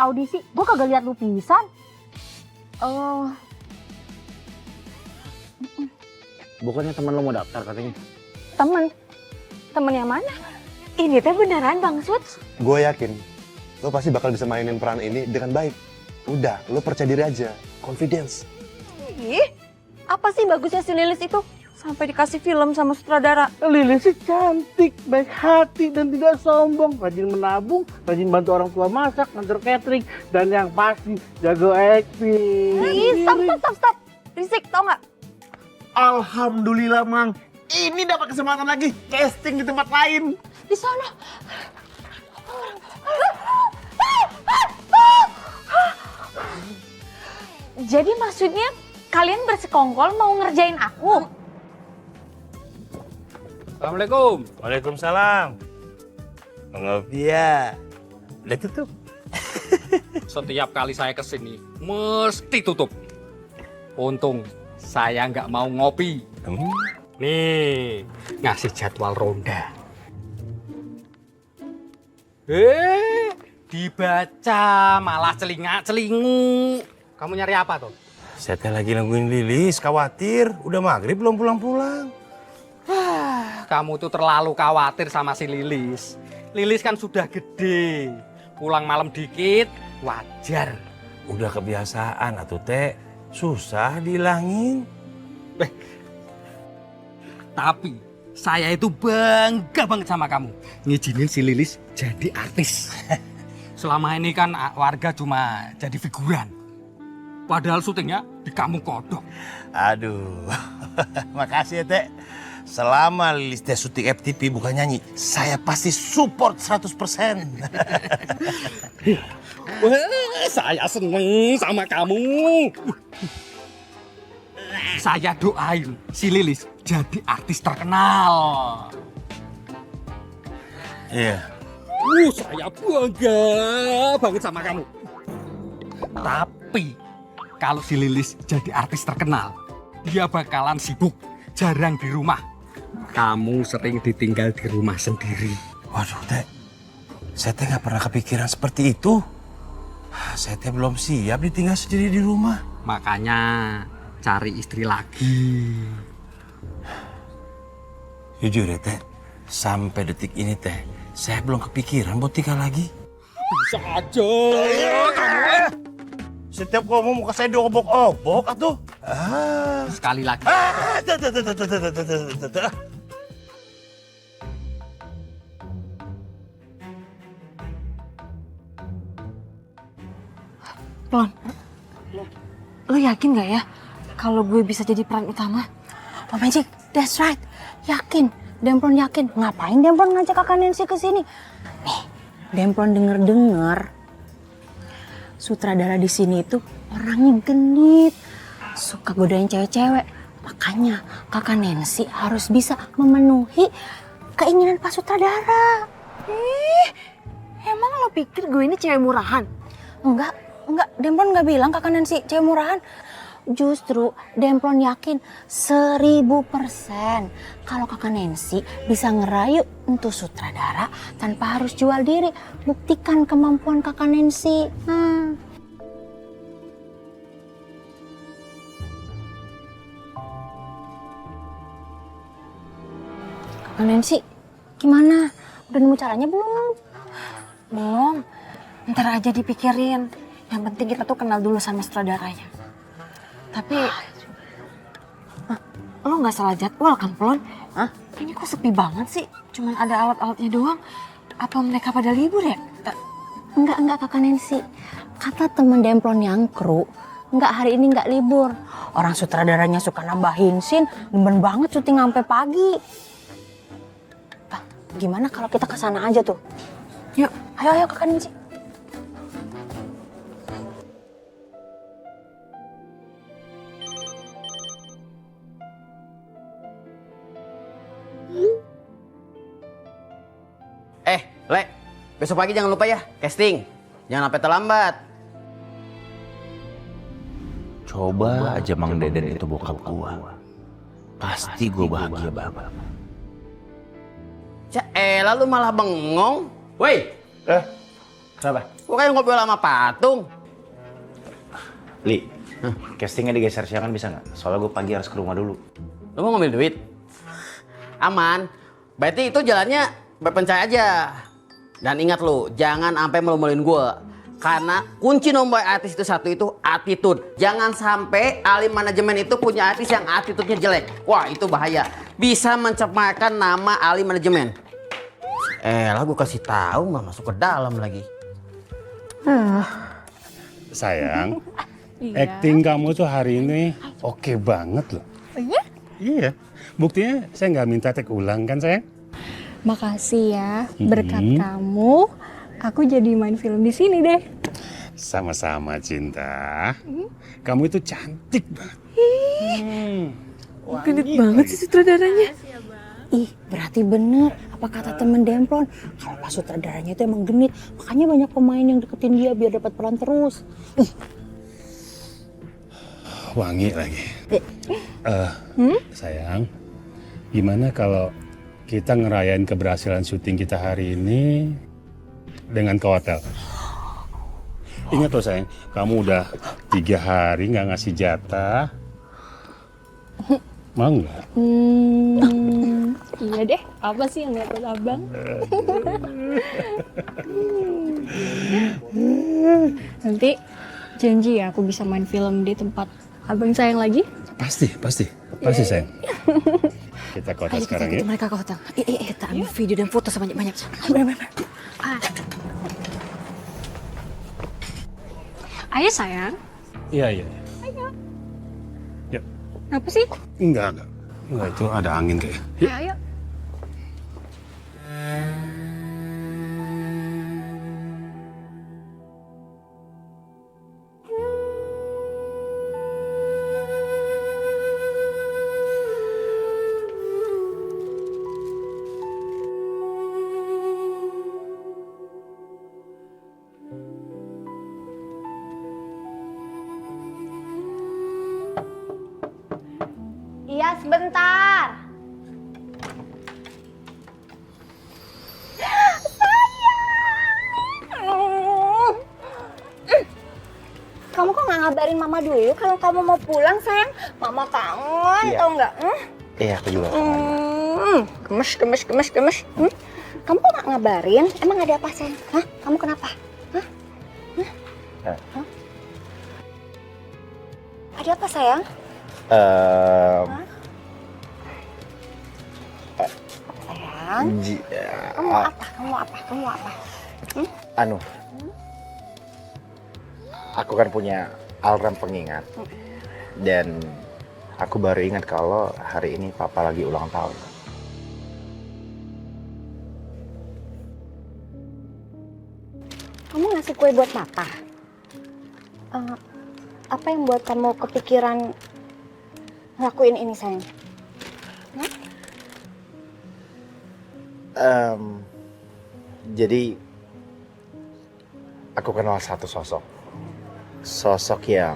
audisi, gue kagak lihat lu pisan. Oh, Bukannya teman lo mau daftar katanya? Temen yang mana? ini teh beneran Bang Suts? Gue yakin lo pasti bakal bisa mainin peran ini dengan baik. Udah, lo percaya diri aja. Confidence. Ih, apa sih bagusnya si Lilis itu? Sampai dikasih film sama sutradara. Lilis sih cantik, baik hati dan tidak sombong, rajin menabung, rajin bantu orang tua masak, ngantor catering, dan yang pasti jago acting. Ih, stop. Risik, tau nggak? Alhamdulillah, Mang. Ini dapat kesempatan lagi casting di tempat lain. Di sana. Jadi maksudnya kalian bersekongkol mau ngerjain aku? Assalamualaikum. Waalaikumsalam. Ngopia. Udah tutup. Setiap kali saya kesini, mesti tutup. Untung saya nggak mau ngopi. Nih, ngasih jadwal ronda. Dibaca malah celingak-celingu. Kamu nyari apa tuh? Saya teh lagi nungguin Lilis, khawatir. Udah maghrib belum pulang-pulang. Kamu tuh terlalu khawatir sama si Lilis. Lilis kan sudah gede. Pulang malam dikit, wajar. Udah kebiasaan atuh teh. Susah dihilangin. Tapi saya itu bangga banget sama kamu. Ngizinin si Lilis jadi artis. Selama ini kan warga cuma jadi figuran. Padahal syutingnya di Kampung Kodok. Aduh, makasih ya teh. Selama Lilis teh syuting FTV bukan nyanyi, saya pasti support 100%. Wah, saya seneng sama kamu. Saya doain si Lilis jadi artis terkenal. Iya. Saya bangga banget sama kamu. Tapi kalau si Lilis jadi artis terkenal, dia bakalan sibuk, jarang di rumah. Kamu sering ditinggal di rumah sendiri. Waduh teh, saya teh nggak pernah kepikiran seperti itu. Saya teh belum siap ditinggal sendiri di rumah. Makanya cari istri lagi. Jujur ya teh, sampai detik ini teh, saya belum kepikiran buat tinggal lagi. Bisa aja. Setiap ngomong muka saya diobok-obok atuh. Sekali lagi. Plon, lo yakin gak ya kalau gue bisa jadi peran utama? Oh Magic, that's right. Yakin. Demplon yakin. Ngapain Demplon ngajak kakak Nancy ke sini? Nih, Demplon denger-denger sutradara di sini itu orangnya genit, suka godain cewek-cewek. Makanya kakak Nancy harus bisa memenuhi keinginan Pak Sutradara. Emang lo pikir gue ini cewek murahan? Enggak, Demplon nggak bilang kakak Nancy cewek murahan. Justru Demplon yakin 1000% kalau kakak Nancy bisa ngerayu untuk sutradara tanpa harus jual diri. Buktikan kemampuan kakak Nancy. Kakak Nancy, gimana? Udah nemu caranya belum? Belum. Ntar aja dipikirin. Yang penting kita tuh kenal dulu sama sutradaranya. Tapi, lo nggak salah jadwal kan, Plon? Hah? Ini kok sepi banget sih? Cuman ada alat-alatnya doang. Apa mereka pada libur ya? Enggak kakak Nancy. Kata temen Demplon yang kru, enggak hari ini enggak libur. Orang sutradaranya suka nambahin scene, demen banget syuting sampai pagi. Gimana kalau kita ke sana aja tuh? Yuk, ayo kakak Nancy. Le, besok pagi jangan lupa ya, casting. Jangan sampai terlambat. Coba aja Mang Deden itu bokap gua. Pasti gua bahagia banget. Lalu malah bengong. Woi, Kenapa? Gua kayak ngobrol sama patung. Li, castingnya digeser siangan bisa nggak? Soalnya gue pagi harus ke rumah dulu. Lu mau ngambil duit? Aman. Berarti itu jalannya berpencet aja. Dan ingat lu, jangan sampai melomolin gua. Karena kunci nomor artis itu satu itu attitude. Jangan sampai ahli manajemen itu punya artis yang attitude-nya jelek. Wah, itu bahaya. Bisa mencemarkan nama ahli manajemen. Lah gua kasih tahu mah masuk ke dalam lagi. Sayang, acting kamu tuh hari ini oke banget loh. Oh iya? Iya, buktinya saya nggak minta take ulang kan sayang? Makasih ya, berkat kamu, aku jadi main film di sini deh. Sama-sama Cinta. Kamu itu cantik banget. Gendut banget sih sutradaranya. Ih, berarti bener apa kata temen Demplon. Kalau Pak sutradaranya itu emang genit, makanya banyak pemain yang deketin dia biar dapat peran terus. Wangi lagi. Sayang, gimana kalau kita ngerayain keberhasilan syuting kita hari ini dengan ke hotel? Ingat loh sayang, kamu udah 3 hari nggak ngasih jatah. Mau nggak? Iya deh, apa sih yang ngeliat abang? Nanti janji ya aku bisa main film di tempat abang sayang lagi? Pasti sayang. Kita ke hotel sekarang ya. Mereka ke hotel. Kita ambil video dan foto sebanyak-banyak. Bener-bener. Ayo sayang. Iya. Apa sih? Enggak, itu ada angin kayaknya. Yuk. Ayo. Iya, sebentar. Kamu kok nggak ngabarin Mama dulu kalau kamu mau pulang, sayang? Mama kangen, tau nggak? Iya, aku juga. Gemes. Kamu kok nggak ngabarin? Emang ada apa, sayang? Hah? Kamu kenapa? Hah? Ada apa, sayang? Sayang? Kamu apa? Anu, aku kan punya alarm pengingat. Dan aku baru ingat kalau hari ini Papa lagi ulang tahun. Kamu ngasih kue buat Papa? Apa yang buat kamu kepikiran ngelakuin ini, sayang? Jadi aku kenal satu sosok yang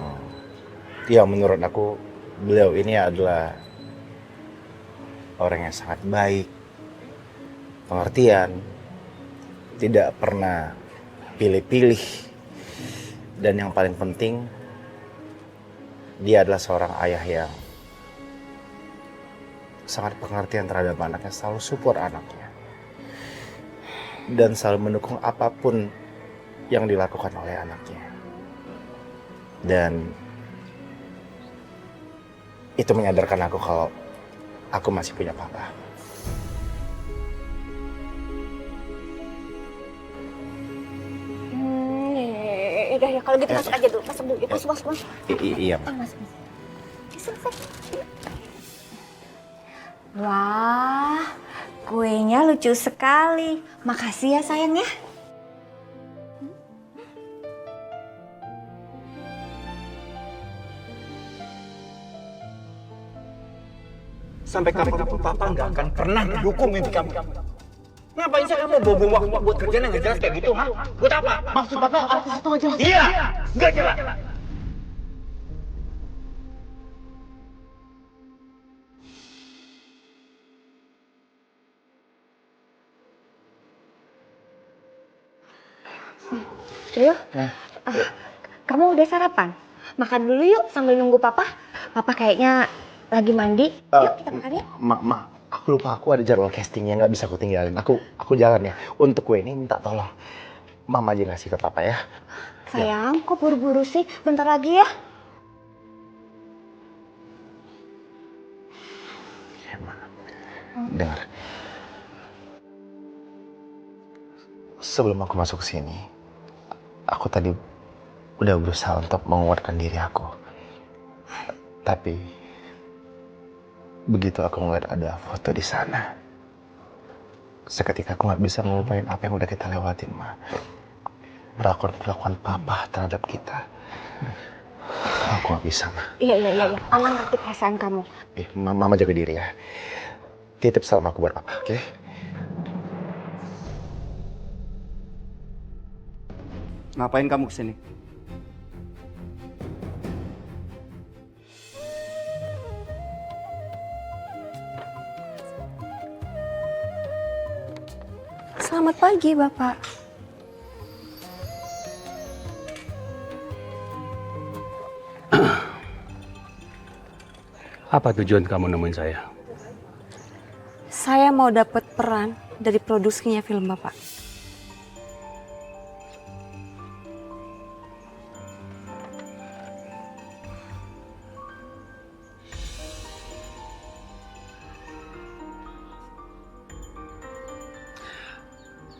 menurut aku beliau ini adalah orang yang sangat baik, pengertian, tidak pernah pilih-pilih, dan yang paling penting dia adalah seorang ayah yang sangat pengertian terhadap anaknya, selalu support anaknya dan selalu mendukung apapun yang dilakukan oleh anaknya. Dan itu menyadarkan aku kalau aku masih punya Papa. Ya, kalau gitu masuk aja dulu. Masuk dulu. Masuk. Iya, Ma. Masuk. Wah, kuenya lucu sekali. Makasih ya, sayang ya. Sampai kapanpun Papa nggak akan pernah mendukung mimpi kamu. Ngapain sih kamu bawa waktu buat kerjaan yang nggak jelas kayak gitu, ha? Buat apa? Maksud Papa artis itu nggak jelas. Iya, nggak jelas. Rio, kamu udah sarapan? Makan dulu yuk sambil nunggu papa. Papa kayaknya lagi mandi. Yuk kita makan ya. Aku lupa aku ada jadwal castingnya, nggak bisa aku tinggalin. Aku jalan ya. Untuk kue ini minta tolong Mama aja ngasih ke papa ya. Sayang, kok buru-buru sih? Bentar lagi ya. Dengar. Sebelum aku masuk ke sini, aku tadi udah berusaha untuk menguatkan diri aku. Tapi begitu aku ngeliat ada foto di sana, seketika aku nggak bisa ngelupain apa yang udah kita lewatin, Ma. Perlakuan papa terhadap kita. Aku nggak bisa, Ma. Iya. Mama ngerti perasaan kamu. Mama jaga diri ya. Titip salam aku buat papa, oke? Ngapain kamu kesini? Selamat pagi, Bapak. Apa tujuan kamu nemuin saya? Saya mau dapat peran dari produksinya film Bapak.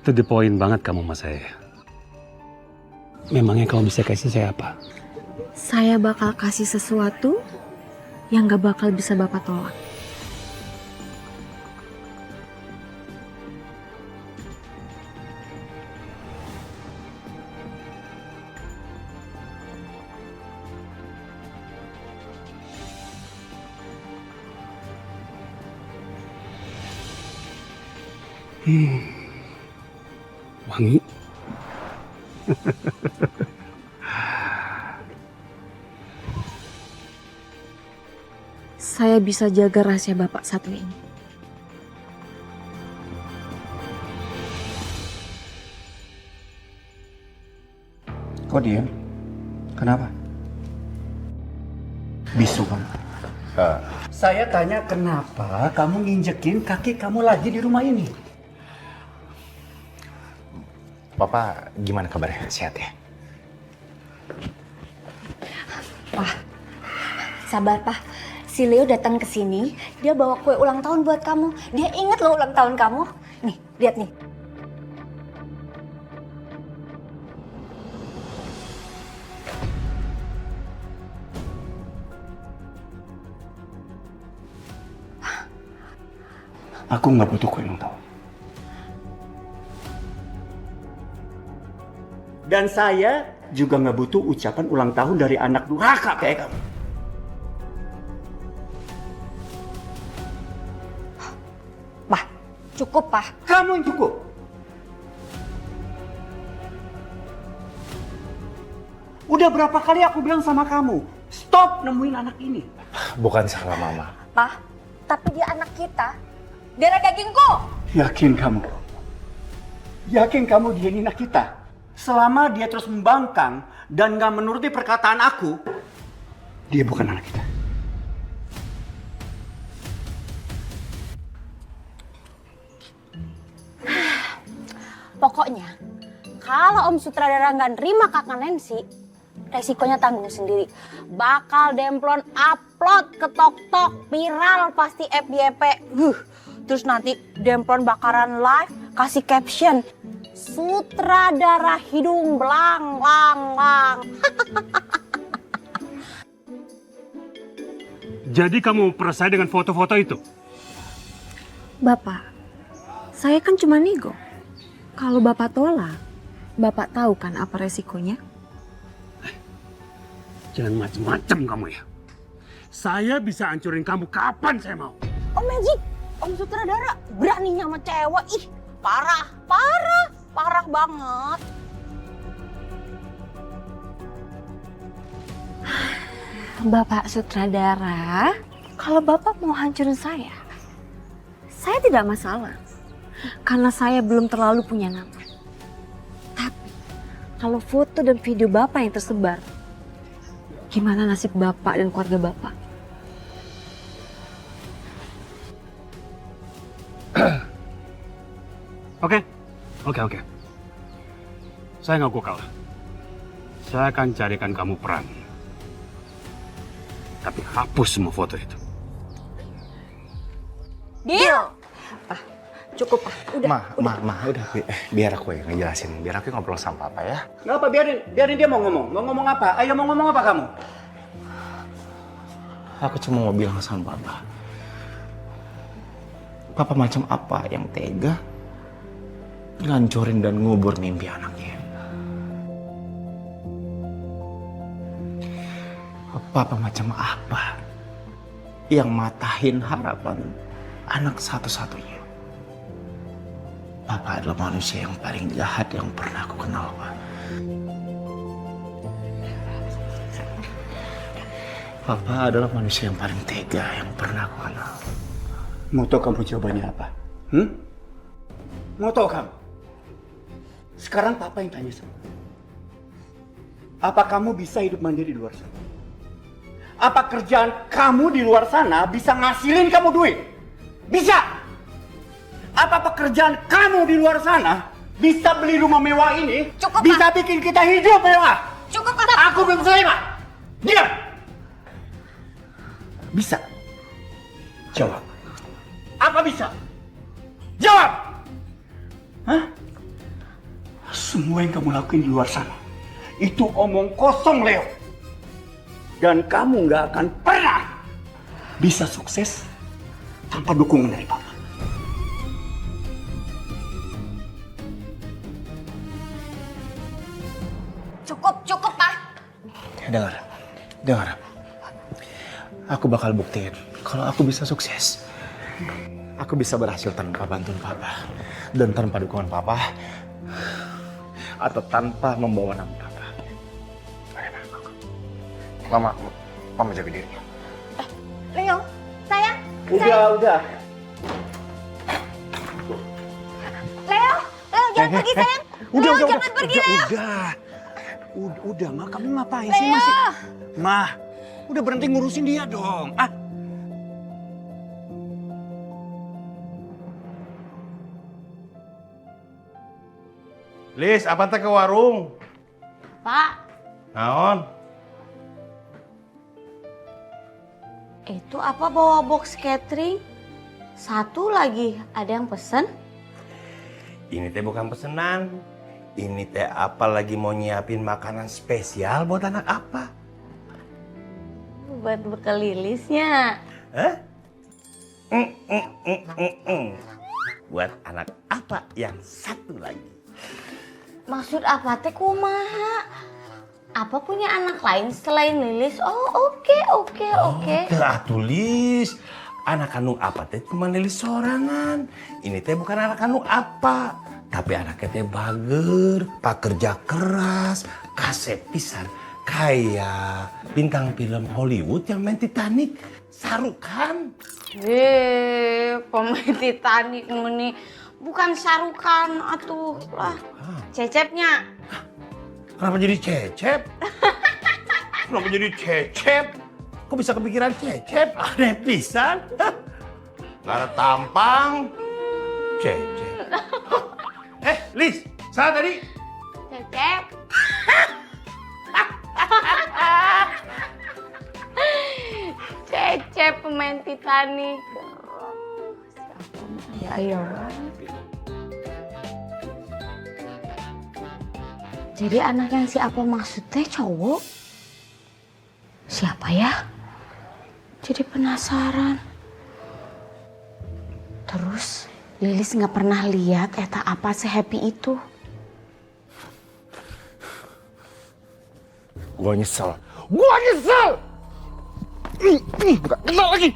To the point banget kamu sama saya. Memangnya kamu bisa kasih saya apa? Saya bakal kasih sesuatu yang gak bakal bisa Bapak tolak. Wangi. Saya bisa jaga rahasia Bapak satu ini. Kok diam? Kenapa? Bisu kamu. Saya tanya kenapa kamu nginjekin kaki kamu lagi di rumah ini? Papa gimana kabarnya? Sehat ya? Pak, sabar Pak. Si Leo datang ke sini, dia bawa kue ulang tahun buat kamu. Dia inget loh ulang tahun kamu. Nih, lihat nih. Aku nggak butuh kue ulang tahun. Dan saya juga nggak butuh ucapan ulang tahun dari anak durhaka kayak kamu. Pak, cukup Pak. Kamu yang cukup. Udah berapa kali aku bilang sama kamu, stop nemuin anak ini. Bukan salah Mama. Pak, tapi dia anak kita. Darah dagingku. Yakin kamu? Yakin kamu dia ini anak kita? Selama dia terus membangkang dan nggak menuruti perkataan aku, dia bukan anak kita. Pokoknya, kalau Om Sutradara nggak nerima kakak Nancy, resikonya tanggung sendiri. Bakal Demplon upload ke TokTok, viral pasti FYP. Terus nanti Demplon bakaran live kasih caption, Sutradara hidung belang lang lang. Jadi kamu percaya dengan foto-foto itu? Bapak, saya kan cuma nego. Kalau Bapak tolak, Bapak tahu kan apa resikonya? Jangan macem-macem kamu ya. Saya bisa hancurin kamu kapan saya mau. Om Magic, Om Sutradara beraninya sama cewek. Ih, parah banget. Bapak Sutradara, kalau Bapak mau hancurin saya tidak masalah. Karena saya belum terlalu punya nama. Tapi kalau foto dan video Bapak yang tersebar, gimana nasib Bapak dan keluarga Bapak? Oke. Saya ngaku kalah. Saya akan carikan kamu peran. Tapi hapus semua foto itu. Deal. Cukup, Pak. Ma, udah. Biar aku yang ngejelasin. Biar aku ngobrol sama Papa ya. Nggak apa, biarin dia mau ngomong. Mau ngomong apa? Ayo mau ngomong apa kamu? Aku cuma mau bilang sama Papa. Papa macam apa yang tega ngancurin dan ngubur mimpi anaknya. Papa macam apa yang matahin harapan anak satu-satunya. Papa adalah manusia yang paling jahat yang pernah aku kenal, Pak. Papa adalah manusia yang paling tega yang pernah aku kenal. Mau tahu kamu jawabannya apa? Mau tahu kamu? Sekarang Papa yang tanya sama kamu. Apa kamu bisa hidup mandiri di luar sana? Apa kerjaan kamu di luar sana bisa ngasilin kamu duit? Bisa! Apa pekerjaan kamu di luar sana bisa beli rumah mewah ini? Cukup, bisa Pak. bikin kita hidup mewah? Cukup, Pak. Aku belum selesai, Pak. Diam! Bisa? Jawab. Apa bisa? Jawab! Hah? Semua yang kamu lakuin di luar sana itu omong kosong, Leo. Dan kamu nggak akan pernah bisa sukses tanpa dukungan dari Papa. Cukup, Pak. Dengar. Aku bakal buktiin kalau aku bisa sukses. Aku bisa berhasil tanpa bantuan Papa dan tanpa dukungan Papa atau tanpa membawa nama Papa. Mama jaga diri. Leo, sayang. Udah. Leo, jangan pergi, sayang. Leo, jangan pergi, Leo. Udah, Ma, kamu ngapain sih masih? Ma, udah berhenti ngurusin dia dong. Lis, apa teh ke warung? Pak, Naon? itu apa bawa box catering? Satu lagi, ada yang pesen? Ini teh bukan pesenan. Ini teh apa lagi mau nyiapin makanan spesial buat anak apa? Buat bekal Lilisnya. Hah? Buat anak apa yang satu lagi? Maksud apa teh kumaha? Apa punya anak lain selain Lilis? Oh, oke. Tulis. Anak kandung apa teh cuma Lilis sorangan. Ini teh bukan anak kandung apa. Tapi anaknya teh bager, pekerja keras, kasep pisan. Kayak bintang film Hollywood yang main Titanic. Sarukan. Pemain Titanic meni. Bukan Sarukan atuh lah. Cecepnya. Kenapa jadi cecep? Kenapa jadi cecep? Kok bisa kepikiran cecep? Aneh pisan. Gak ada tampang. Cecep. Lis, salah tadi. Cecep. Cecep pemain Titanic. Ayo. Jadi anak yang si apa maksudnya cowok? Siapa ya? Jadi penasaran. Terus Lilis nggak pernah lihat eta apa se-happy itu. Gua nyesel. Gak kenal lagi.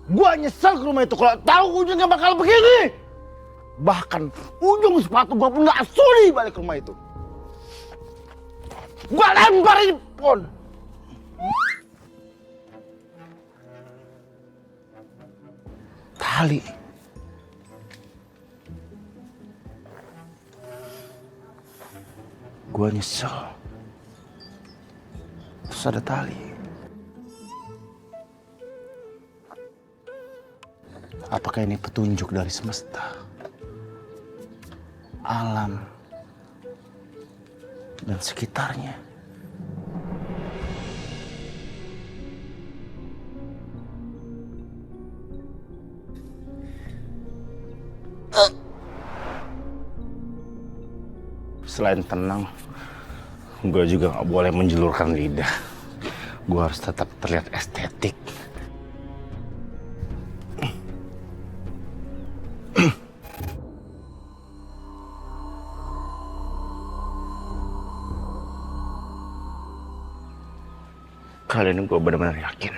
Gua nyesel ke rumah itu kalau tahu ujungnya bakal begini. Bahkan ujung sepatu gua pun gak sudi balik ke rumah itu. Gua lempar ini pohon. Tali. Gua nyesel. Terus ada tali. Apakah ini petunjuk dari semesta, alam, dan sekitarnya? Selain tenang, gue juga gak boleh menjulurkan lidah. Gue harus tetap terlihat estetik. Kali ini gue benar-benar yakin.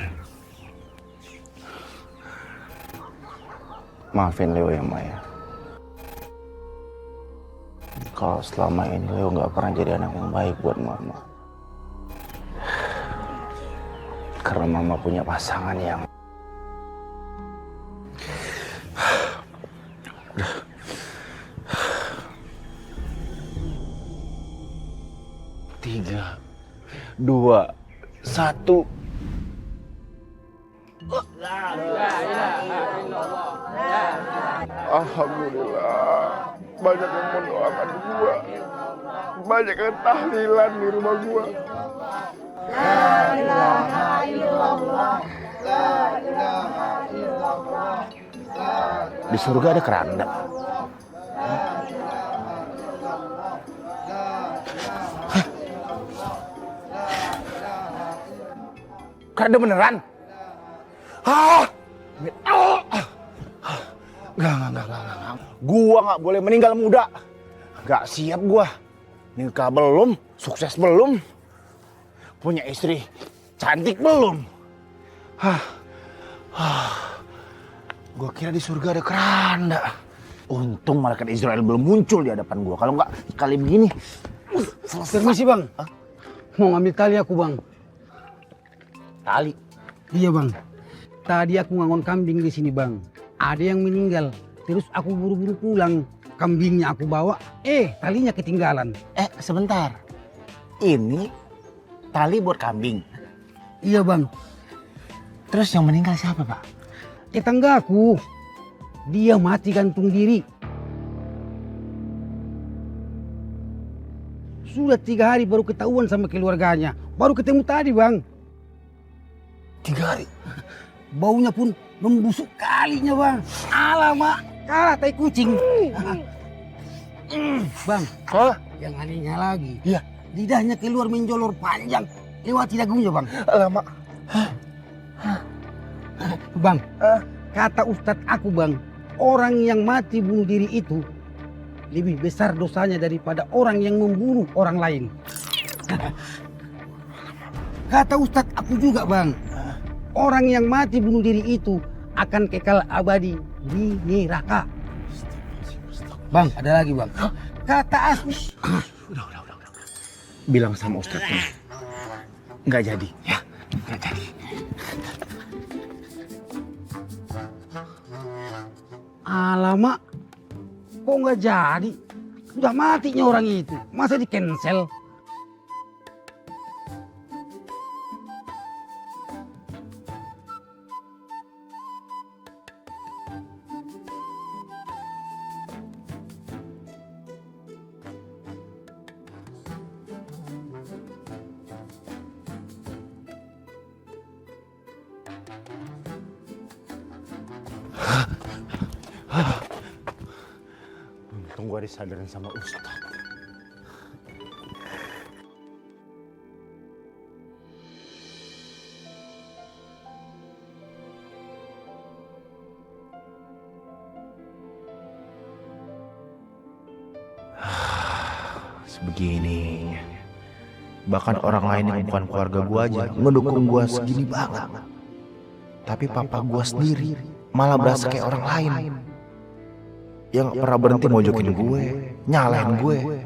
Maafin Leo ya, Maya. Kalau selama ini Leo gak pernah jadi anak yang baik buat Mama. Karena Mama punya pasangan yang... Tiga, dua, satu. Alhamdulillah, banyak yang mendoakan gua, banyak yang tahlilan di rumah gua. La ilaha illallah, la ilaha illallah. Di surga ada keranda. Keranda beneran? Enggak. Gua nggak boleh meninggal muda. Nggak siap gua. Nikah belum, sukses belum, punya istri cantik belum. Gua kira di surga ada keranda. Untung malaikat Israel belum muncul di hadapan gua. Kalau nggak kali begini. Permisi bang, mau ngambil tali aku bang. Tali? Iya bang. Tadi aku ngangon kambing di sini bang. Ada yang meninggal. Terus aku buru-buru pulang. Kambingnya aku bawa. Talinya ketinggalan. Sebentar. Ini tali buat kambing. Iya bang. Terus yang meninggal siapa pak? Tetanggaku. Dia mati gantung diri. Sudah 3 hari baru ketahuan sama keluarganya. Baru ketemu tadi bang. 3 hari? Baunya pun membusuk kalinya bang. Alamak, kalah tai kucing. Bang, yang anehnya lagi. Iya. Lidahnya keluar menjolor panjang. Lewati dagunya bang. Alamak. Bang, kata ustadz aku bang. Orang yang mati bunuh diri itu lebih besar dosanya daripada orang yang membunuh orang lain. Kata ustadz aku juga bang. Orang yang mati bunuh diri itu akan kekal abadi di neraka. Bang, ada lagi bang. Kata aku. Udah. Bilang sama ustadznya. Nggak jadi, ya. Nggak jadi. Alamak, kok nggak jadi? Udah matinya orang itu. Masa di cancel? Untung gua disadarin sama ustadz. Sebegini. Bahkan orang lain yang bukan keluarga gua aja ngedukung gua segini banget. Tapi papa gua sendiri malah berasa kayak orang lain. Yang gak pernah berhenti mojokin gue, nyalahin gue.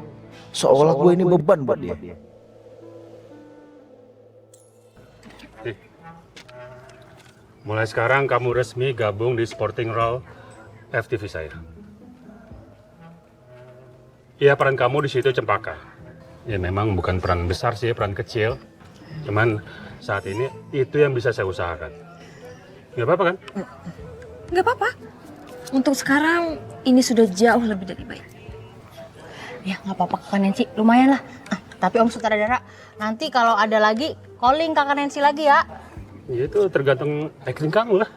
Seolah gue ini beban buat dia. Mulai sekarang kamu resmi gabung di Sporting Role FTV saya. Iya, peran kamu di situ Cempaka. Ya memang bukan peran besar sih, peran kecil. Cuman saat ini itu yang bisa saya usahakan. Nggak apa-apa kan? Nggak apa-apa. Untuk sekarang ini sudah jauh lebih dari baik. Ya nggak apa-apa Kakak Nancy, lumayan lah. Tapi Om Sutradara, nanti kalau ada lagi, calling Kakak Nancy lagi ya. Ya itu tergantung acting kamu lah.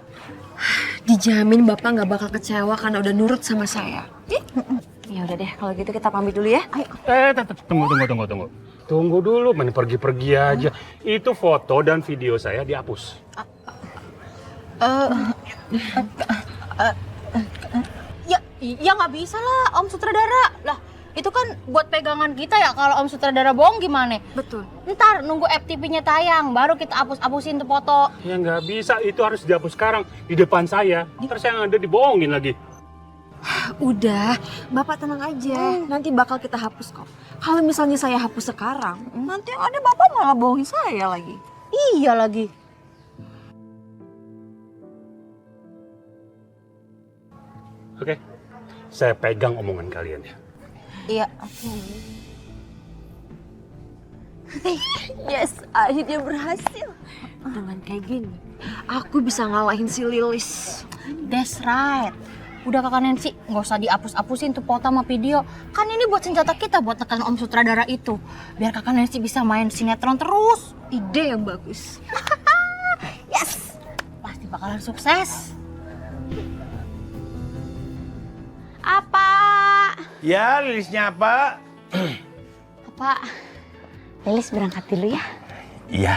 Dijamin Bapak nggak bakal kecewa karena udah nurut sama saya. Ya udah deh, kalau gitu kita pamit dulu ya. Ayo. Tunggu. Tunggu dulu, main pergi-pergi aja. Itu foto dan video saya dihapus. Ya nggak bisa lah Om Sutradara. Lah, itu kan buat pegangan kita ya. Kalau Om Sutradara bohong gimana? Betul. Ntar nunggu FTP-nya tayang, baru kita hapus-hapusin tuh foto. Ya nggak bisa, itu harus dihapus sekarang di depan saya. Terus yang ada dibohongin lagi. Udah, Bapak tenang aja. Nanti bakal kita hapus kok. Kalau misalnya saya hapus sekarang, nanti yang ada Bapak malah bohongin saya lagi. Iya lagi. Oke, saya pegang omongan kalian ya. Iya. Yes, akhirnya berhasil. Dengan kayak gini, aku bisa ngalahin si Lilis. That's right. Udah Kakak Nancy, nggak usah dihapus-hapusin tuh foto sama video. Kan ini buat senjata kita buat tekan Om Sutradara itu. Biar Kakak Nancy bisa main sinetron terus. Ide yang bagus. Yes, pasti bakalan sukses. Apa? Ya, Lilisnya apa? Apa? Lilis berangkat dulu ya. Iya.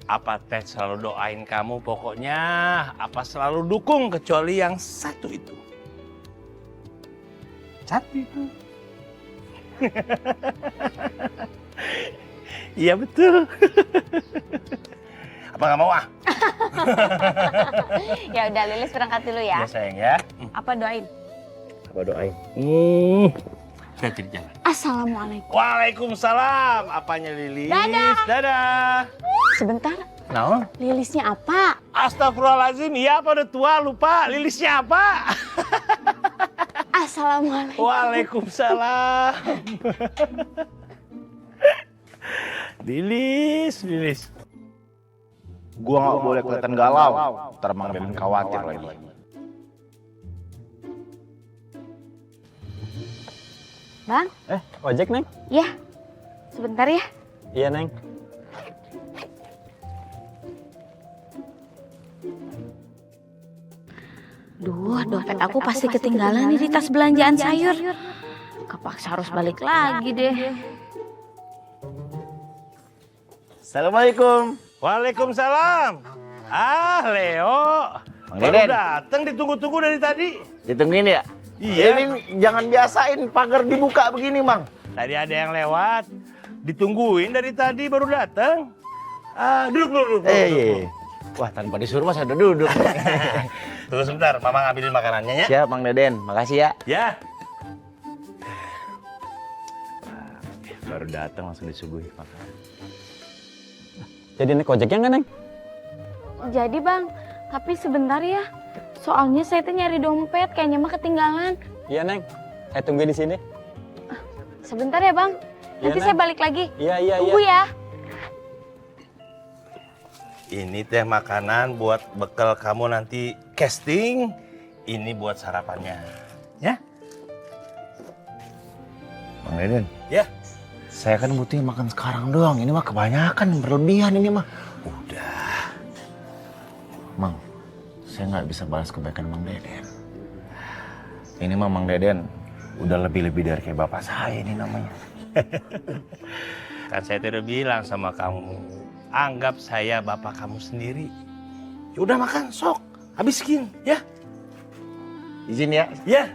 Apa Teh selalu doain kamu pokoknya. Apa selalu dukung kecuali yang satu itu. Satu itu. Iya betul. Apa nggak mau ah? Ya udah Lilis berangkat dulu ya. Ya sayang ya. Apa doain? Apa doain? Saya jadi jalan. Assalamualaikum. Waalaikumsalam. Apanya Lilis? Dadah. Dadah. Sebentar, Nah, Lilisnya apa? astagfirullahaladzim. Iya apa udah tua lupa. Lilisnya apa? Assalamualaikum. Waalaikumsalam. Lilis. Gua nggak boleh kelihatan galau. Ntar Mang Deden khawatir lagi. Bang? Ojek, Neng? Ya, sebentar ya. Iya, Neng. Duh, dompet aku pasti ketinggalan nih di tas belanjaan sayur. Kepaksa harus balik lagi deh. Assalamualaikum. Waalaikumsalam. Ah, Leo. Mang Baru Deden. datang ditunggu-tunggu dari tadi. Ditungguin ya? Iya. Ini jangan biasain pagar dibuka begini, Mang. Tadi ada yang lewat. Ditungguin dari tadi baru datang. Ah, duduk. Iya. Wah, tanpa disuruh mas udah duduk. Tunggu sebentar, Mama ngambilin makanannya ya. Siap, Mang Deden. Makasih ya. Ya. Baru datang langsung disuguhi makanan. Jadi naik ojeknya nggak, Neng? Jadi bang, tapi sebentar ya. Soalnya saya tuh nyari dompet, kayaknya mah ketinggalan. Iya, Neng. Saya tunggu di sini. Sebentar ya bang, nanti Neng. saya balik lagi. Iya. Tunggu ya. Ini teh makanan buat bekal kamu nanti casting. Ini buat sarapannya. Ya? Mang Deden. Ya. Saya kan butuh makan sekarang doang. Ini mah kebanyakan, berlebihan ini mah. Udah. Mang, saya nggak bisa balas kebaikan Mang Deden. Ini mah Mang Deden udah lebih-lebih dari kayak bapak saya ini namanya. Kan saya udah bilang sama kamu, anggap saya bapak kamu sendiri. Ya udah makan, sok. Habiskin, ya. Izin ya. Ya.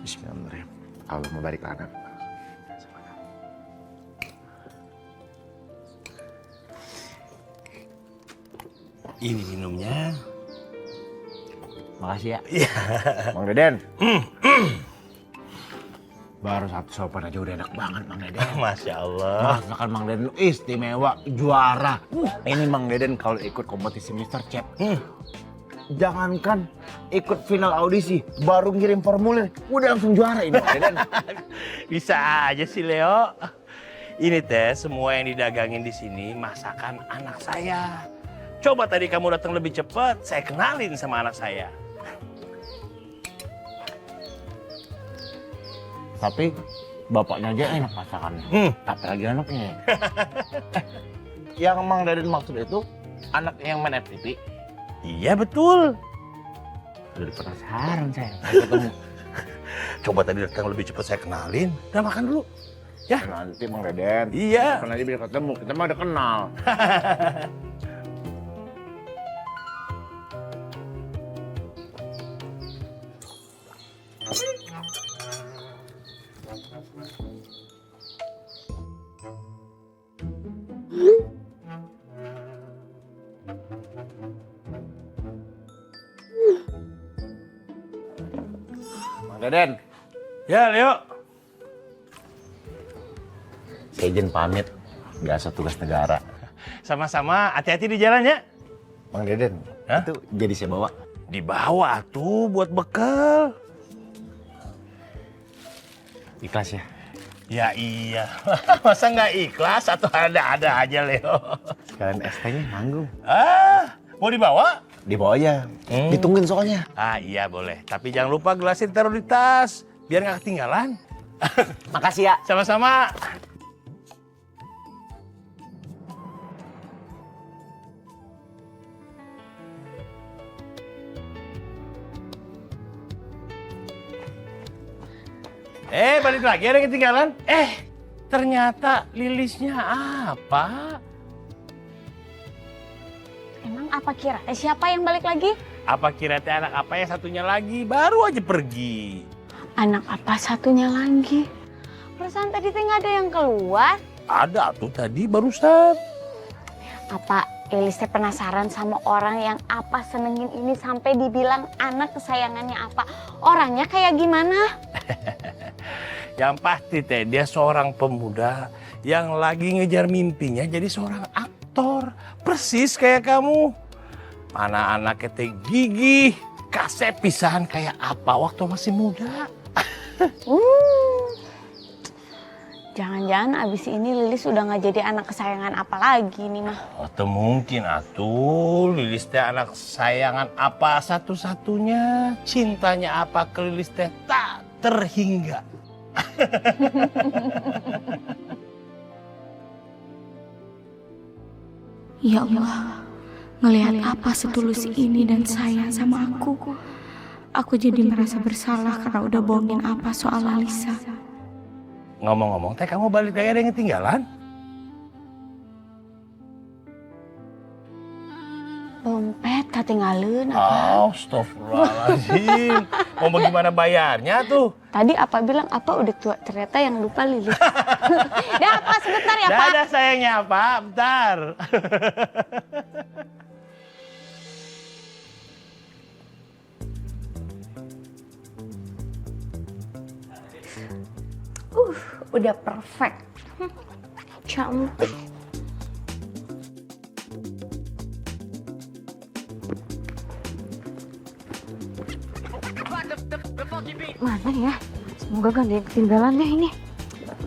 Bismillahirrahmanirrahim. Allah membarik lana. Ini minumnya. Makasih ya. Iya. Mang Deden. Baru satu sopan aja udah enak banget Mang Deden. Masya Allah. Masakan Mang Deden istimewa, juara. Ini Mang Deden kalau ikut kompetisi Mr. Chef. jangankan ikut final audisi, baru ngirim formulir, udah langsung juara ini. Deden. Bisa aja sih Leo. Ini teh semua yang didagangin di sini masakan anak saya. Coba tadi kamu datang lebih cepat, saya kenalin sama anak saya. Tapi bapaknya aja enak masakannya. Apalagi anaknya. Yang Mang Deden maksud itu anak yang main FTV. Iya betul. Udah penasaran saya. Ketemu. Coba tadi datang lebih cepat saya kenalin. Udah makan dulu. Ya. Nanti Mang Deden. Iya. Nanti biar ketemu. Kita mah udah kenal. Mang Deden. Ya Leo. Saya izin pamit. Biasa tugas negara. Sama-sama, hati-hati di jalan ya. Mang Deden, itu jadi saya bawa. Dibawa tuh buat bekal. Ikhlas ya? Ya iya. Masa nggak ikhlas atau ada-ada aja Leo. Sekalian ST-nya manggung. Ah, mau dibawa? Dibawa aja. Ditungguin soalnya. Ah iya boleh. Tapi jangan lupa gelasin taruh di tas. Biar nggak ketinggalan. Makasih ya. Sama-sama. Balik lagi ada yang ketinggalan. Ternyata lilisnya apa? Emang apa kira? Siapa yang balik lagi? Apa kira teh anak apa yang satunya lagi baru aja pergi? Anak apa satunya lagi? Perasaan tadi teh nggak ada yang keluar. Ada tuh tadi barusan. Apa Lilis teh penasaran sama orang yang apa senengin ini sampai dibilang anak kesayangannya apa? Orangnya kayak gimana? Yang pasti teh dia seorang pemuda yang lagi ngejar mimpinya jadi seorang aktor. Persis kayak kamu. Mana anaknya teh gigih, kasep pisahan kayak apa waktu masih muda. Jangan-jangan abis ini Lilis udah nggak jadi anak kesayangan apa lagi nih mah. Atau mungkin atuh Lilis teh anak kesayangan apa satu-satunya. Cintanya apa ke Lilis teh tak terhingga. Ya Allah, ngelihat apa setulus ini dan sayang sama aku jadi merasa bersalah karena udah bohongin apa soal Alisa. Ngomong-ngomong teh kamu balik lagi ada yang ketinggalan? Dompet ketinggalan apa? Astagfirullahaladzim. Mau bagaimana bayarnya tuh? Tadi apa bilang apa udah tua, ternyata yang lupa Lilis. Dah apa sebentar ya Pak? Dadah sayangnya Pak, bentar. Udah perfect. Cantik. Mana ya? Semoga gak ada yang ketinggalan deh ini.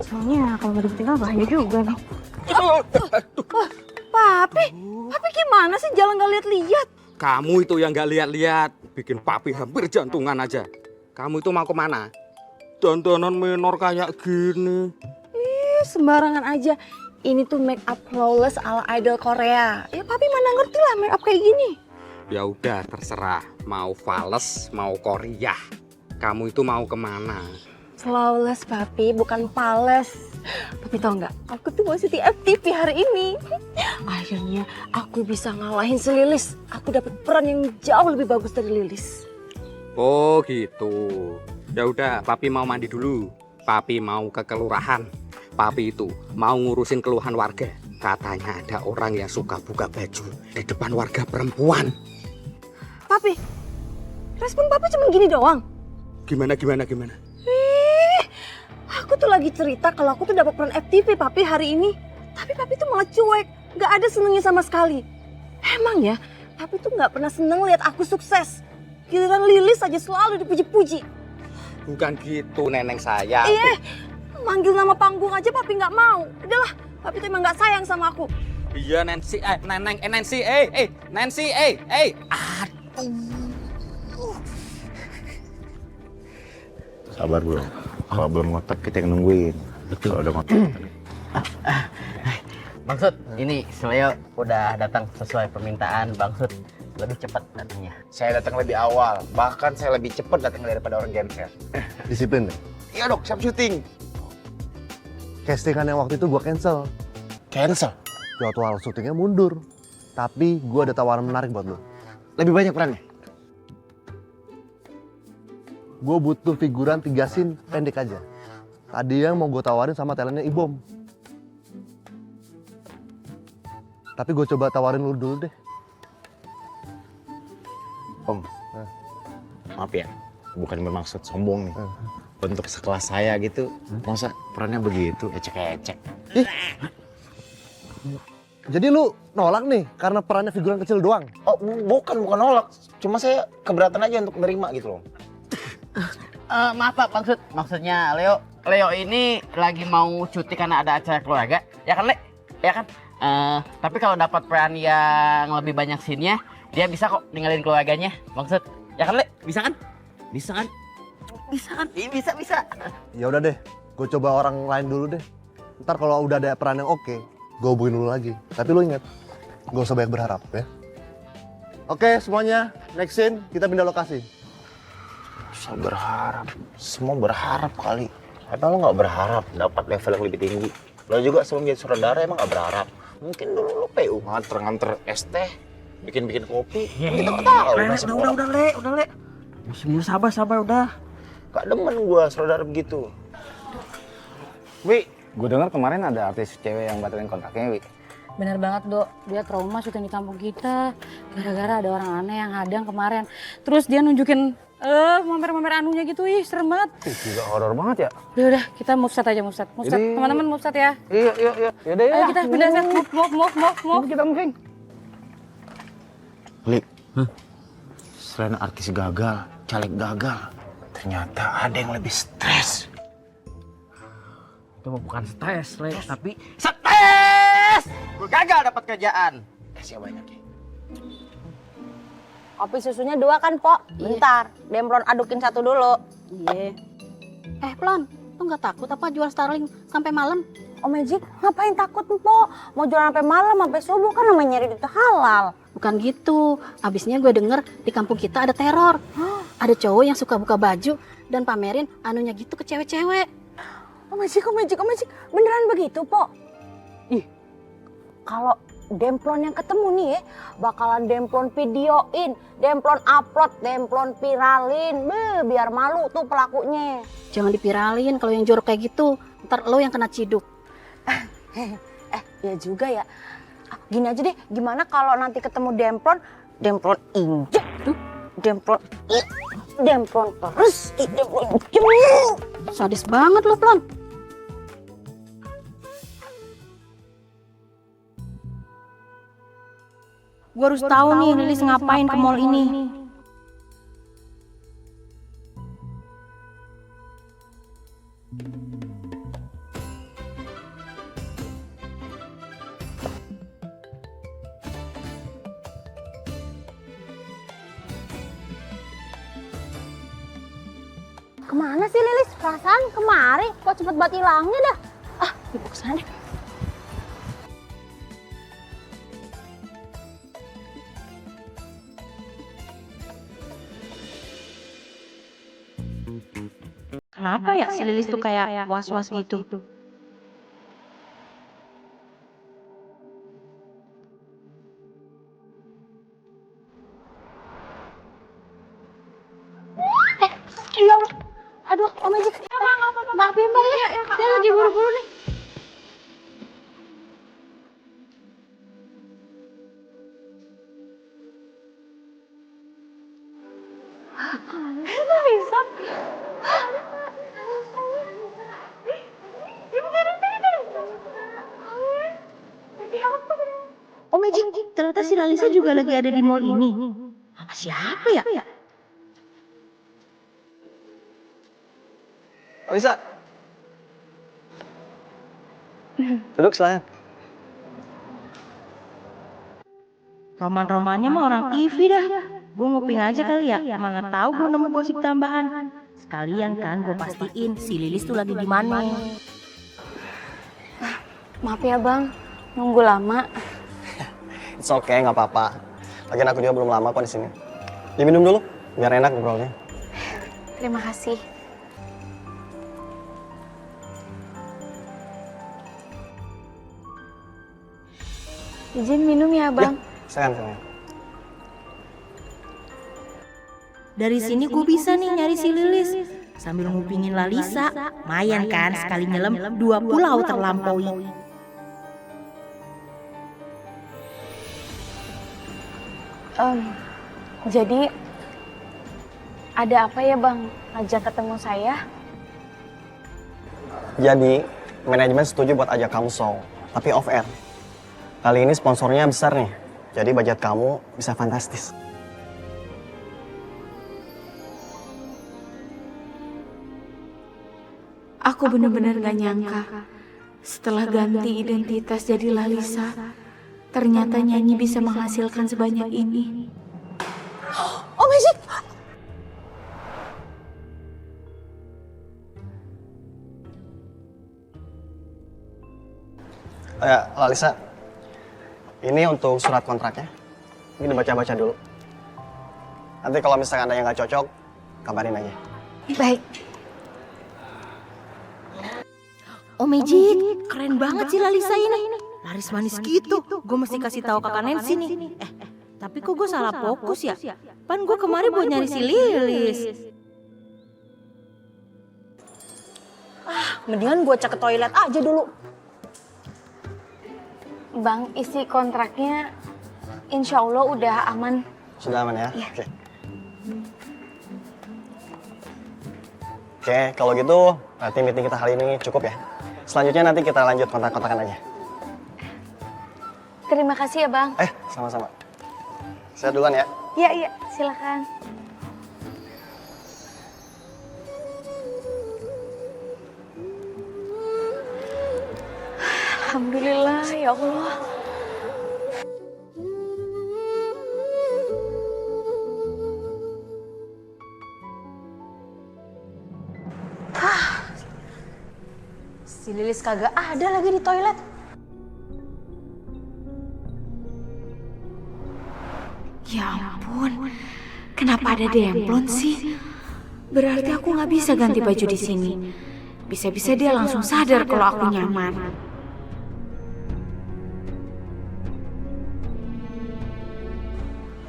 Soalnya kalau gak ada ketinggalan bahaya juga nih. Papi gimana sih jalan gak lihat-lihat? Kamu itu yang gak lihat-lihat, bikin papi hampir jantungan aja. Kamu itu mau kemana? Dandanan menor kayak gini. Sembarangan aja. Ini tuh make up flawless ala idol Korea. Ya papi mana ngerti lah make up kayak gini. Ya udah terserah, mau fales, mau Korea. Kamu itu mau kemana? Flawless papi, bukan pales. Papi tau nggak? Aku tuh masih di FTV hari ini. Akhirnya aku bisa ngalahin si Lilis. Aku dapat peran yang jauh lebih bagus dari Lilis. Oh gitu. Ya udah, papi mau mandi dulu. Papi mau ke kelurahan. Papi itu mau ngurusin keluhan warga. Katanya ada orang yang suka buka baju di depan warga perempuan. Papi, respon papi cuma gini doang. Gimana? Aku tuh lagi cerita kalau aku tuh dapat peran FTV papi hari ini. Tapi papi tuh malah cuek, gak ada senengnya sama sekali. Emang ya, Papi tuh nggak pernah seneng lihat aku sukses. Giliran Lilis aja selalu dipuji-puji. Bukan gitu Neneng sayang. Iya, manggil nama panggung aja Papi nggak mau. Udahlah, Papi tuh emang nggak sayang sama aku. Iya Nancy, Neneng, Nancy, Nancy, aduh. Sabar bro. Kalau belum ngotot kita yang nungguin. Betul. Kalau udah ngotot. Bangsut, ini Leo udah datang sesuai permintaan Bangsut. Lebih cepat datangnya. Saya datang lebih awal. Bahkan saya lebih cepat datang daripada orang Genser. Disiplin deh. Iya dok, siap syuting. Castingan yang waktu itu gue cancel. Cancel? Jadwal syutingnya mundur. Tapi gue ada tawaran menarik buat lo. Lebih banyak perannya? Gue butuh figuran 3 scene pendek aja. Tadi yang mau gue tawarin sama talentnya Ibom. Tapi gue coba tawarin lu dulu deh. Om, maaf ya, bukan bermaksud sombong nih. Untuk sekelas saya gitu, masa perannya begitu, ecek-ecek. Jadi lu nolak nih karena perannya figuran kecil doang? Oh, bukan nolak. Cuma saya keberatan aja untuk menerima gitu loh. Maaf Pak Bangsut, maksudnya Leo ini lagi mau cuti karena ada acara keluarga, ya kan Le? Ya kan? Tapi kalau dapat peran yang lebih banyak scene-nya, dia bisa kok ninggalin keluarganya, Bangsut. Ya kan Le? Bisa kan? Bisa kan? Bisa kan? Bisa. Ya udah deh, gue coba orang lain dulu deh. Ntar kalau udah ada peran yang oke, gue hubungin dulu lagi. Tapi lu ingat, gak usah banyak berharap ya. Oke semuanya, next scene kita pindah lokasi. Saya berharap, semua berharap kali. Emang lo nggak berharap dapat level yang lebih tinggi? Lo juga sebelum jadi saudara emang nggak berharap? Mungkin dulu lo PU nganter es teh, bikin kopi. Kita nggak tahu. Udah Le. Masih sabar udah. Gak demen gue saudara begitu. Wi, gue dengar kemarin ada artis cewek yang batalin kontaknya, Wi. Bener banget, Dok. Dia trauma syuting di kampung kita. Gara-gara ada orang aneh yang hadang kemarin. Terus dia nunjukin mamer-mamer anunya gitu. Ih, serem banget. Gila, horor banget ya. Yaudah, kita move set aja, move set. Teman-teman move set ya. Iya. Yaudah ya. Ayo kita pindah set. Move. Kita moving. Lik, selain artis gagal, caleg gagal, ternyata ada yang lebih stres. Itu bukan stres, Le, tapi stres! Gue gagal dapat kerjaan. Esnya banyak ya. Kopi susunya 2 kan, Pok? Bentar, Demplon adukin 1 dulu. Iya. Plon, lu nggak takut apa jual Starling sampai malam? Om Magic, ngapain takut, Pok? Mau jualan sampai malam, sampai subuh kan namanya nyari duit halal. Bukan gitu. Abisnya gue denger di kampung kita ada teror. Ada cowok yang suka buka baju dan pamerin anunya gitu ke cewek-cewek. Om Magic, beneran begitu, Pok? Ih, kalau Demplon yang ketemu nih ya, bakalan Demplon videoin, Demplon upload, Demplon viralin. Biar malu tuh pelakunya. Jangan dipiralin kalau yang jorok kayak gitu. Ntar lo yang kena ciduk. Ya juga ya. Gini aja deh, gimana kalau nanti ketemu Demplon injek tuh, Demplon terus, Demplon sadis banget lo, Plon. Gue harus tahu nih Lilis ngapain ke mall ini. Kemana sih Lilis? Perasaan kemari, kok cepet banget hilangnya dah. Ibu kesana deh. Kenapa ya si Lilis tuh kayak was-was gitu? Aduh, Om Magic. Maafin Mbak ya. Dia lagi buru-buru nih. Nggak bisa. Om Magic, ternyata si Lalisa juga lagi ada di mall ini. Siapa ya? Lisa. Duduk silahkan. Roman-romannya mah orang TV dah. Gue nguping aja kali ya, mana tahu gue nemu gosip tambahan. Sekalian kan gue pastiin si Lilis tuh lagi di mana. Maaf ya bang, nunggu lama. It's okay, nggak apa-apa. Lagian aku juga belum lama kok di sini. Diminum dulu, biar enak ngobrolnya. Terima kasih. Izin minum ya bang. Sayang. Dari sini gue bisa nih nyari si Lilis sambil ngupingin Lalisa. Mayan kan sekali nyelam 2 pulau terlampaui. Jadi ada apa ya bang? Ajak ketemu saya? Jadi, manajemen setuju buat ajak kamu show, tapi off air. Kali ini sponsornya besar nih, jadi budget kamu bisa fantastis. Aku bener-bener gak nyangka. Setelah ganti identitas jadi Lalisa, ternyata nyanyi bisa menghasilkan sebanyak ini. Oh magic! Ya, Lalisa, ini untuk surat kontraknya. Ini dibaca-baca dulu. Nanti kalau misalkan ada yang nggak cocok, kabarin aja. Baik. Oh magic, keren banget sih Lalisa ini. Laris manis gitu. Gue mesti kasih tahu kakak Nancy nih. Tapi kok gue salah fokus ya? Pan gue kemarin buat nyari si Lilis. Mendingan gue cek ke toilet aja dulu. Bang, isi kontraknya insya Allah udah aman. Sudah aman ya? Iya. Oke, kalau gitu berarti meeting kita hari ini cukup ya. Selanjutnya nanti kita lanjut kontak-kontakan aja. Terima kasih ya bang. Sama-sama. Saya duluan ya. Iya, silakan. Alhamdulillah ya Allah. Si Lilis kagak ada lagi di toilet. Ya ampun, kenapa ada demplon sih? Berarti aku nggak bisa ganti baju di sini. Bisa-bisa dia langsung sadar kalau aku nyamar.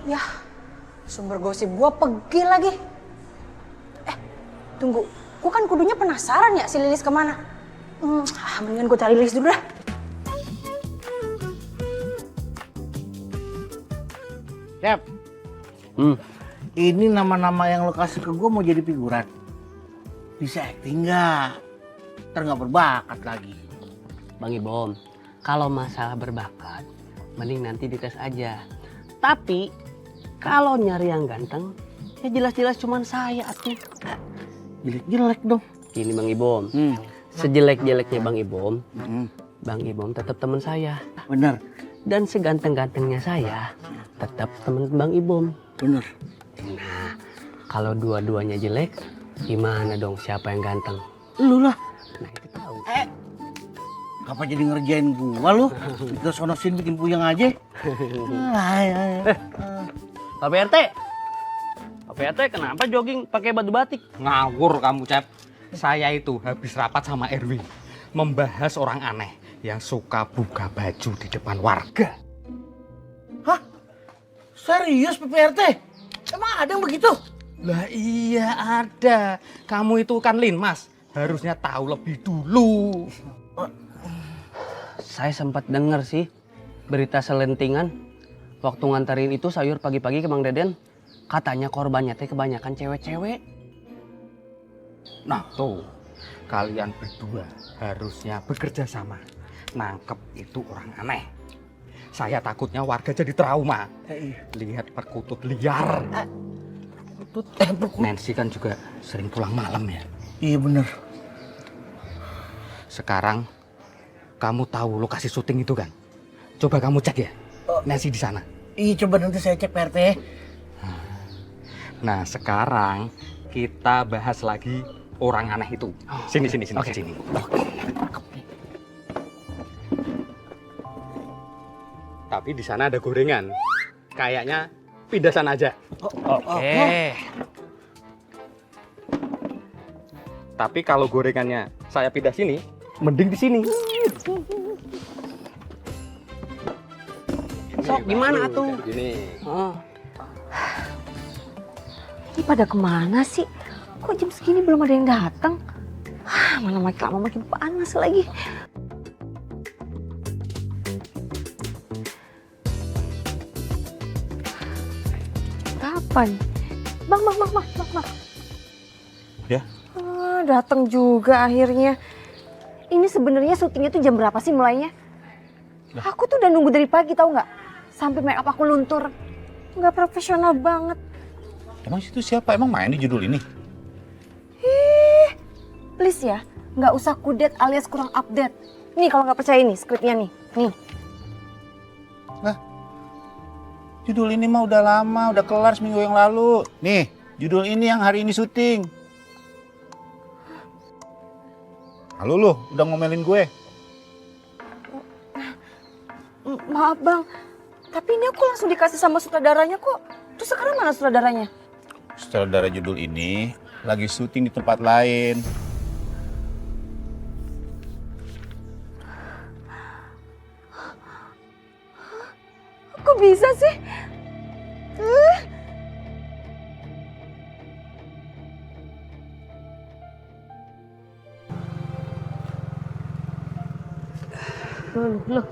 Yah, sumber gosip gua pergi lagi. Tunggu, gua kan kudunya penasaran ya si Lilis kemana. Mendingan gua cari Lilis dulu dah. Cep, ini nama-nama yang lo kasih ke gue mau jadi figuran. Bisa acting nggak? Ntar nggak berbakat lagi. Bang Ibom, kalau masalah berbakat, mending nanti dites aja. Tapi kalau nyari yang ganteng, ya jelas-jelas cuman saya atuh. Jelek-jelek dong. Gini Bang Ibom, sejelek-jeleknya Bang Ibom, Bang Ibom tetap teman saya. Bener. Dan seganteng-gantengnya saya, tetap teman Bang Ibom. Bener. Nah, kalau dua-duanya jelek, gimana dong siapa yang ganteng? Lu lah. Nah itu tahu. Apa jadi ngerjain gua lu? Kita sono sini bikin puyeng aja. Pak PRT, Pak PRT kenapa jogging pakai baju batik? Ngawur kamu, Cep. Saya itu habis rapat sama Erwin, membahas orang aneh yang suka buka baju di depan warga. Hah? Serius PRT? Emang ada yang begitu? Lah iya ada. Kamu itu kan Linmas, harusnya tahu lebih dulu. Saya sempat dengar sih berita selentingan waktu nganterin itu sayur pagi-pagi ke Bang Deden. Katanya korbannya teh kebanyakan cewek-cewek. Nah tuh, kalian berdua harusnya bekerja sama. Nangkep itu orang aneh. Saya takutnya warga jadi trauma. Lihat perkutut liar. Nancy kan juga sering pulang malam ya. Iya bener. Sekarang kamu tahu lokasi syuting itu kan? Coba kamu cek ya. Nancy di sana. Iya coba nanti saya cek Pak RT. Nah, sekarang kita bahas lagi orang aneh itu. Sini. Oke. Sini. Tapi di sana ada gorengan. Kayaknya pindah sana aja. Oke. Tapi kalau gorengannya saya pindah sini, mending di sini. Sok gimana atuh? Gini. Ini pada kemana sih? Kok jam segini belum ada yang datang? Mana makin lama makin panas lagi. Kapan? Bang. Ya? Datang juga akhirnya. Ini sebenarnya syutingnya tuh jam berapa sih mulainya? Aku tuh udah nunggu dari pagi tahu nggak? Sampai make up aku luntur. Nggak profesional banget. Emang situ siapa? Emang main di judul ini? Please ya, nggak usah kudet alias kurang update. Nih kalau nggak percaya nih skripnya nih. Nih. Judul ini mah udah lama, udah kelar seminggu yang lalu. Nih, judul ini yang hari ini syuting. Halo lu, udah ngomelin gue. Maaf bang, tapi ini aku langsung dikasih sama sutradaranya kok. Terus sekarang mana sutradaranya? Sutradara judul ini lagi syuting di tempat lain. Kok bisa sih? Loh.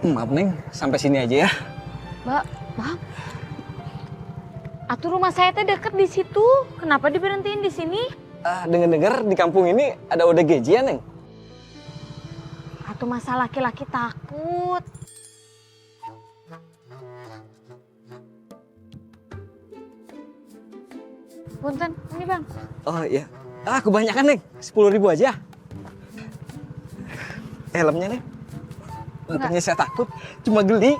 Maaf Neng, sampai sini aja ya. Mbak, atuh rumah saya teh deket di situ. Kenapa diberhentiin di sini? Dengar-dengar di kampung ini ada ODGJ ya Neng? Atuh masa laki-laki takut. Punten, ini bang. Oh iya. Kebanyakan Neng, 10.000 aja. Helmnya Neng. Untungnya saya takut, cuma geli.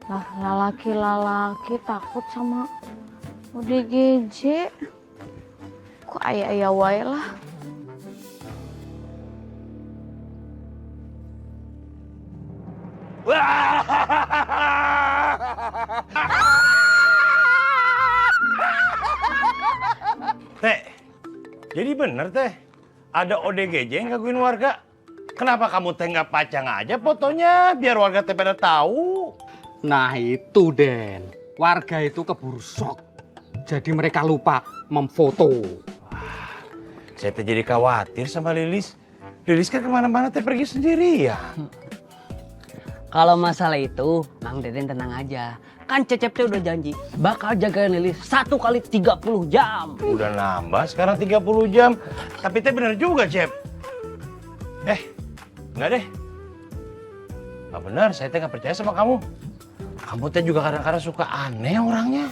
Lah, lalaki takut sama ODGJ. Kok ayah wae lah. Teh, jadi bener teh, ada ODGJ yang gangguin warga. Kenapa kamu teh nggak pajang aja fotonya, biar warga teh pada tahu? Nah itu Den, warga itu keburu shock. Jadi mereka lupa memfoto. Saya teh jadi khawatir sama Lilis. Lilis kan kemana-mana teh pergi sendirian. Kalau masalah itu, Mang Deden tenang aja. Kan Cecep teh udah janji bakal jagain Lilis 1 kali 30 jam. Udah nambah sekarang 30 jam. Tapi teh bener juga, Cep. Enggak deh. Enggak benar, saya teh nggak percaya sama kamu. Kamu teh juga kadang-kadang suka aneh orangnya.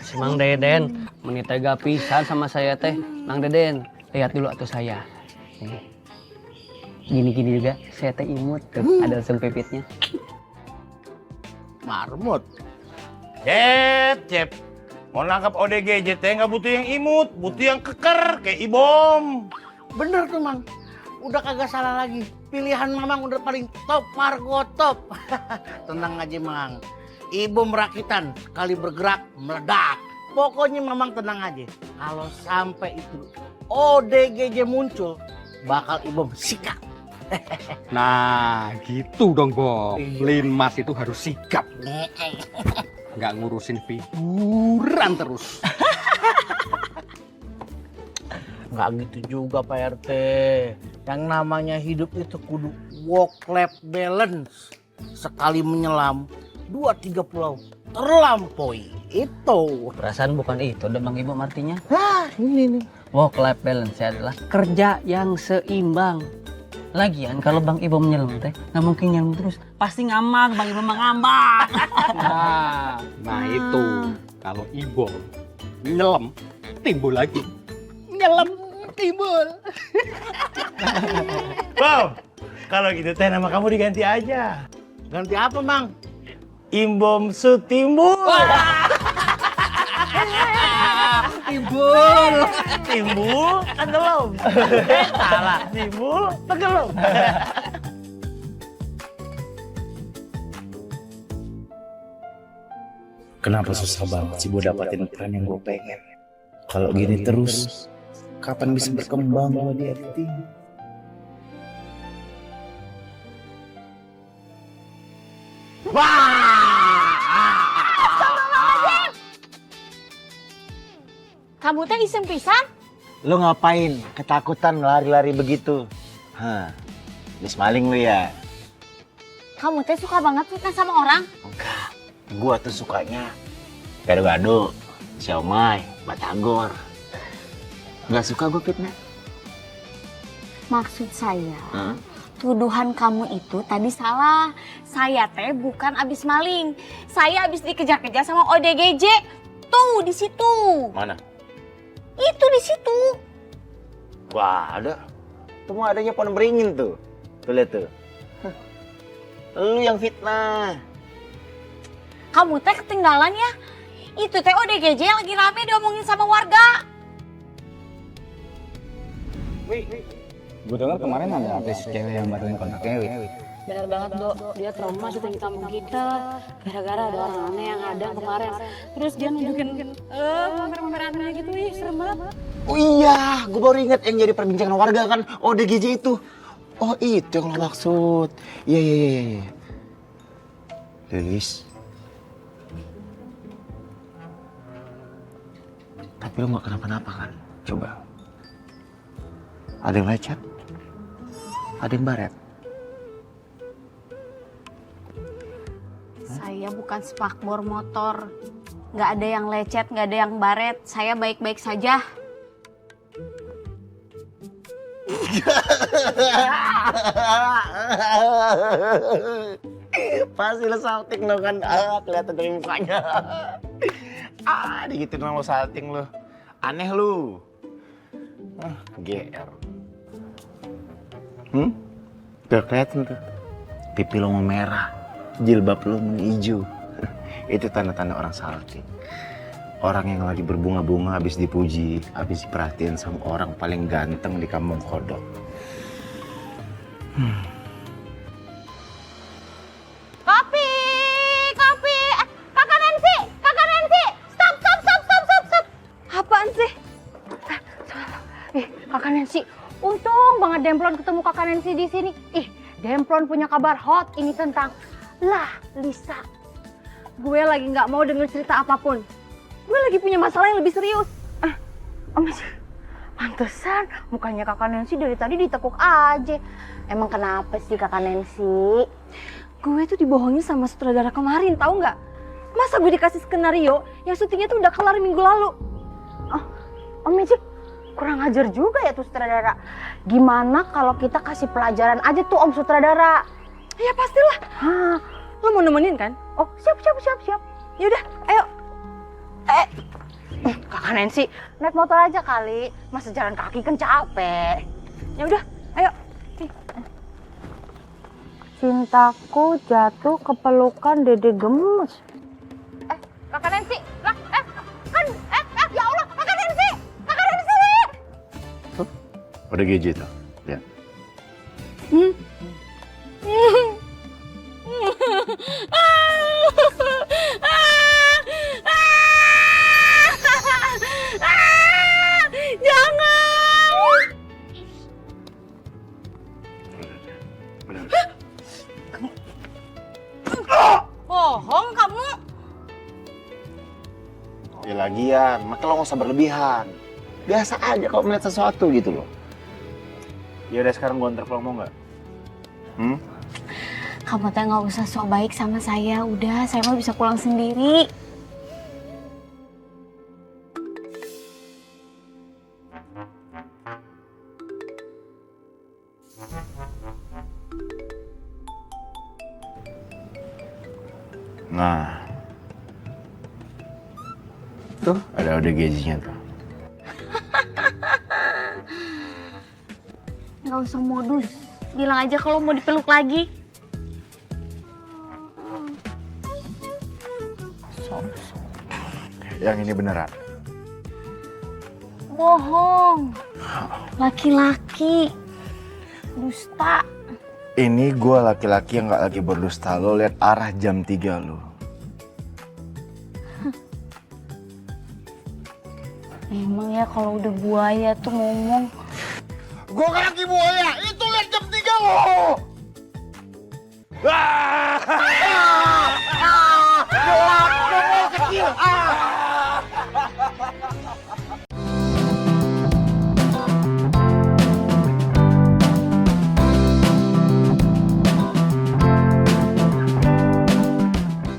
Si Mang Deden menitega pisan sama saya teh. Mang Deden, lihat dulu atuh saya. Gini-gini juga, saya teh imut tuh, ada langsung pipitnya. Marmut. Cep. Mau nangkap ODGJ teh nggak butuh yang imut, butuh yang keker kayak Ibom. Bener tuh Mang. Udah kagak salah lagi. Pilihan Mamang udah paling top, Margo top. Tenang aja Mang. Ibu merakitan, kali bergerak meledak. Pokoknya Mamang tenang aja. Kalau sampai itu ODGJ muncul, bakal Ibu sikat. Nah gitu dong Bob, Linmas itu harus sikap. Nggak ngurusin figuran terus. Nggak gitu juga Pak RT. Yang namanya hidup itu kudu work-life balance. Sekali menyelam, 2-3 pulau terlampaui. Itu. Perasaan bukan itu, dan Bang Ibu artinya. Ini nih. Work-life balance adalah kerja yang seimbang. Lagian kalau Bang Ibo menyelam teh nggak mungkin nyelam terus, pasti ngambang. Bang Ibo mengambang. Nah itu kalau Ibo nyelam timbul lagi. Nyelam timbul. Bom, kalau gitu teh nama kamu diganti aja. Ganti apa, Mang? Imbom Sutimbul. Timbul. Timbul tenggelam. Salah, timbul tenggelam. Kenapa susah banget sih gue dapatin peran yang gue pengen? Kalau gini terus, kapan bisa berkembang gue di acting? Kamu teh iseng pisan? Lu ngapain? Ketakutan lari-lari begitu? Hah, bis maling lu ya? Kamu teh suka banget fitnah sama orang? Enggak, gua tuh sukanya gado-gado, siomay, batagor. Nggak suka gua fitnah. Maksud saya, tuduhan kamu itu tadi salah. Saya teh bukan abis maling. Saya abis dikejar-kejar sama ODGJ. Tuh, di situ. Mana? Itu di situ. Wah, ada. Tuh mah adanya pohon beringin tuh. Tuh lihat tuh. Lu yang fitnah. Kamu teh ketinggalan ya. Itu teh ODGJ yang lagi rame diomongin sama warga. Gue dengar kemarin ada artis cewek yang batalin kontaknya, Wi. Benar banget, Dok. Dia trauma syuting kampung kita gara-gara ada orang aneh yang ada kemarin. Terus dia nunjukin pamer-pamer aneh gitu, ih serem banget. Oh iya, gue baru ingat yang jadi perbincangan warga kan, ODGJ itu. Oh itu yang lo maksud. Iya. Lilis. Tapi lo gak kenapa-napa kan? Coba. Ada yang lecet? Ada yang baret? Saya bukan spakbor motor. Nggak ada yang lecet, nggak ada yang baret. Saya baik-baik saja. Pasti lo salting lo kan, kelihatan dari mukanya. Digituin lo salting lo. Aneh lu. GR. Tuh kelihatan tuh. Pipi lo mau merah, jilbab lo menghijau. Itu tanda-tanda orang salting. Orang yang lagi berbunga-bunga habis dipuji, habis diperhatiin sama orang paling ganteng di kampung kodok. Kopi! Kakak Nancy! Stop! Apaan sih? Kakak Nancy, untung banget Demplon ketemu Kakak Nancy di sini. Demplon punya kabar hot ini tentang Lisa. Gue lagi nggak mau denger cerita apapun. Gue lagi punya masalah yang lebih serius. Pantesan mukanya Kakak Nancy dari tadi ditekuk aja. Emang kenapa sih Kakak Nancy? Gue tuh dibohongin sama sutradara kemarin, tahu nggak? Masa gue dikasih skenario yang syutingnya tuh udah kelar minggu lalu? Om Magic, kurang ajar juga ya tuh sutradara. Gimana kalau kita kasih pelajaran aja tuh Om Sutradara? Ya pastilah. Lo mau nemenin kan? Oh siap. Yaudah, ayo. Kakak Nancy, naik motor aja kali. Masa jalan kaki kan capek. Ya udah, ayo. Cintaku jatuh ke pelukan Dede Gemes. Kakak Nancy, ya Allah, Kakak Nancy. ODGJ tuh, ya. Jangan. Bohong kamu. Ya lagian, maka lo gak usah berlebihan. Biasa aja kalau melihat sesuatu gitu loh. Ya udah sekarang gue antar pulang, mau nggak? Kamu teh nggak usah sok baik sama saya. Udah, saya mah bisa pulang sendiri. Nah, tuh ada gajinya tuh. Nggak usah modus. Bilang aja kalau mau dipeluk lagi. Yang ini beneran. Bohong. Laki-laki. Dusta. Ini gue laki-laki yang gak lagi berdusta. Lo lihat arah jam 3 lo. Emang ya kalau udah buaya tuh ngomong. Gue kan lagi buaya, itu lihat jam 3 lo. Gelap, kecil.